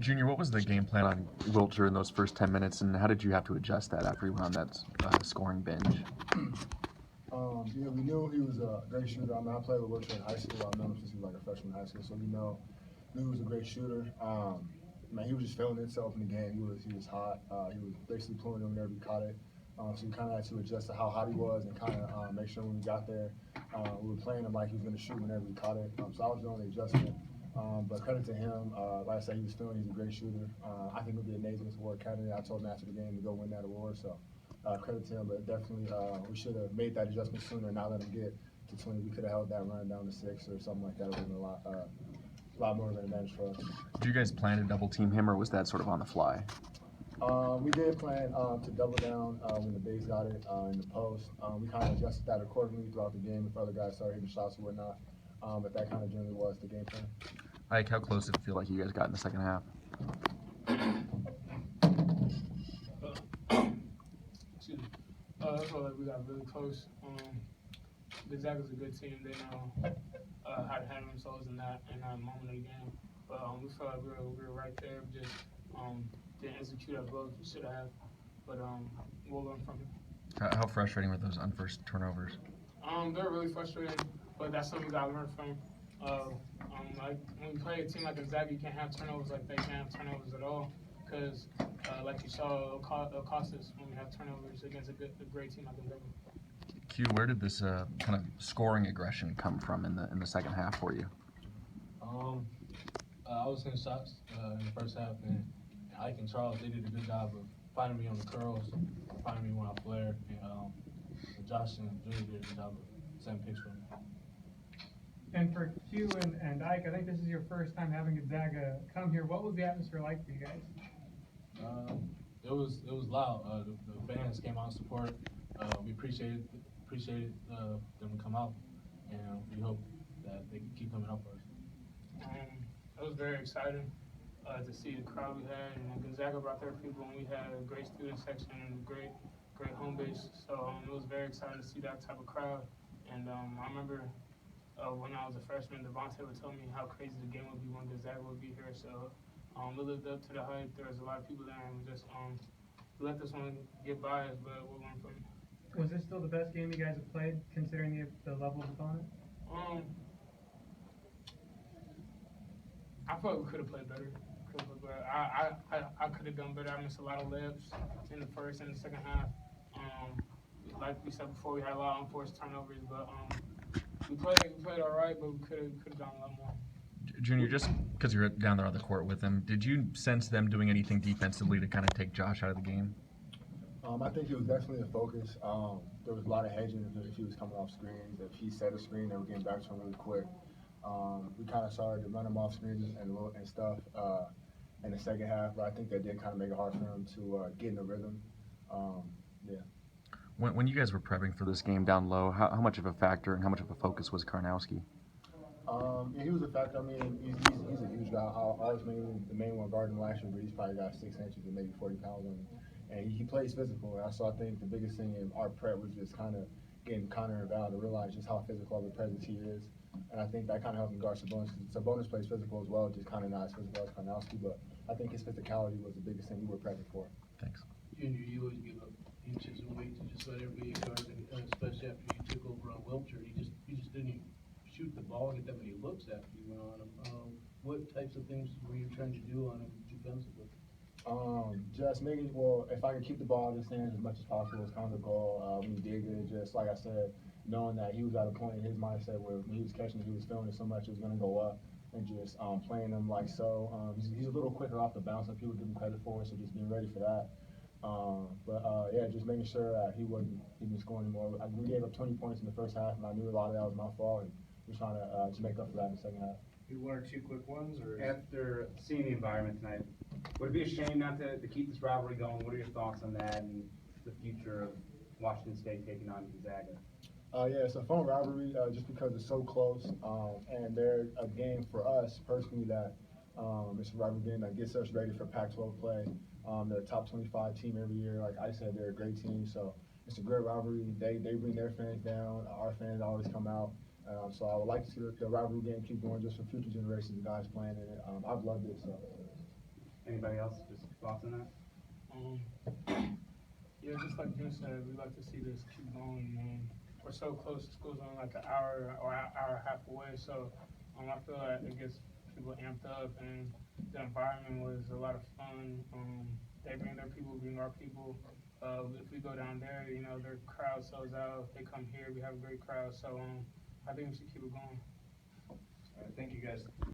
Junior, what was the game plan on Wiltshire in those first 10 minutes, and how did you have to adjust that after he went on that scoring binge? We knew he was a great shooter. I mean, I played with Wiltshire in high school. I've known him since he was like a freshman in high school, so knew he was a great shooter. Man, he was just feeling himself in the game. He was hot. He was basically pulling it whenever he caught it. So we kind of had to adjust to how hot he was and kind of make sure when we got there, we were playing him like he was going to shoot whenever he caught it. So I was the only adjustment. But credit to him, like I said, he was feeling he's a great shooter. I think he'll be a Nathan's Award candidate. I told him after the game to go win that award. So credit to him, but definitely we should have made that adjustment sooner and not let him get to 20. We could have held that run down to 6 or something like that. It would have been a lot more of an advantage for us. Did you guys plan to double team him, or was that sort of on the fly? We did plan to double down when the bigs got it in the post. We kind of adjusted that accordingly throughout the game if other guys started hitting shots or whatnot. But that kind of generally was the game plan. Ike, how close did it feel like you guys got in the second half? Excuse me. I felt like we got really close. Gonzaga's a good team. They know how to handle themselves in that moment of the game. But we felt like we were right there. Just didn't execute as well as we should have. But we'll learn from it. How frustrating were those unforced turnovers? They're really frustrating, but that's something we got to learn from. Like when you play a team like Gonzaga, you can't have turnovers like they can't have turnovers at all. Because, like you saw, it'll cost us when we have turnovers against a great team like Gonzaga. Q, where did this kind of scoring aggression come from in the second half for you? I was hitting shots in the first half, and Ike and Charles, they did a good job of finding me on the curls, finding me when I flared, and Josh and Junior did a good job of setting picks for me. And for Q and Ike, I think this is your first time having Gonzaga come here. What was the atmosphere like for you guys? It was loud. The fans came out in support. We appreciated them to come out, and we hope that they can keep coming out for us. It was very exciting to see the crowd we had, and Gonzaga brought their people, and we had a great student section and a great home base. So it was very exciting to see that type of crowd. And I remember when I was a freshman, Devontae would tell me how crazy the game would be when Gonzaga would be here. So we lived up to the hype. There was a lot of people there, and we just let this one get by us, but we'll learn from it. Was this still the best game you guys have played, considering the level of opponent? I felt we could have played better. I could have done better. I missed a lot of layups in the first and the second half. Like we said before, we had a lot of unforced turnovers, but we played all right, but we could have done a lot more. Junior, just because you're down there on the court with them, did you sense them doing anything defensively to kind of take Josh out of the game? I think it was definitely a focus. There was a lot of hedging if he was coming off screens. If he set a screen, they were getting back to him really quick. We kind of started to run him off screens and stuff in the second half, but I think that did kind of make it hard for him to get in the rhythm. Yeah. When you guys were prepping for this game down low, how much of a factor and how much of a focus was Karnowski? Yeah, he was a factor. I mean, he's a huge guy. I was mainly the main one guarding last year, but he's probably got 6 inches and maybe 40 pounds on him. And he plays physical. So I think the biggest thing in our prep was just kind of getting Connor and Val to realize just how physical of a presence he is. And I think that kind of helped him guard Sabonis, because Sabonis plays physical as well, just kind of not as physical as Karnowski. But I think his physicality was the biggest thing we were prepping for. Thanks. Junior, you always give up inches of weight to just let everybody guard, especially after you took over on Wiltshire. You just didn't even shoot the ball and get that many looks after you went on him. What types of things were you trying to do on him defensively? Just making, if I could keep the ball in his hands as much as possible was kind of the goal. When he did it, just like I said, knowing that he was at a point in his mindset where when he was catching it, he was feeling it so much it was going to go up, and just playing him like so. He's a little quicker off the bounce than people give him credit for, so just being ready for that. Yeah, just making sure that he wasn't even scoring anymore. We gave up 20 points in the first half, and I knew a lot of that was my fault, and we're trying to make up for that in the second half. One or two quick ones, or after seeing the environment tonight, would it be a shame not to keep this rivalry going? What are your thoughts on that and the future of Washington State taking on Gonzaga? Yeah, it's a fun rivalry just because it's so close, and they're a game for us personally that it's a rivalry game that gets us ready for Pac-12 play. They're a top 25 team every year. Like I said, they're a great team, so it's a great rivalry. They bring their fans down. Our fans always come out. So I would like to see the rivalry game keep going just for future generations of guys playing in it. I've loved it. So. Anybody else, just thoughts on that? Yeah, just like Jim said, we like to see this keep going. We're so close. School's only like an hour or an hour and a half away, so I feel like it gets people amped up, and the environment was a lot of fun. They bring their people, we bring our people. If we go down there, you know, their crowd sells out. They come here, we have a great crowd. So I think we should keep it going. All right, thank you guys.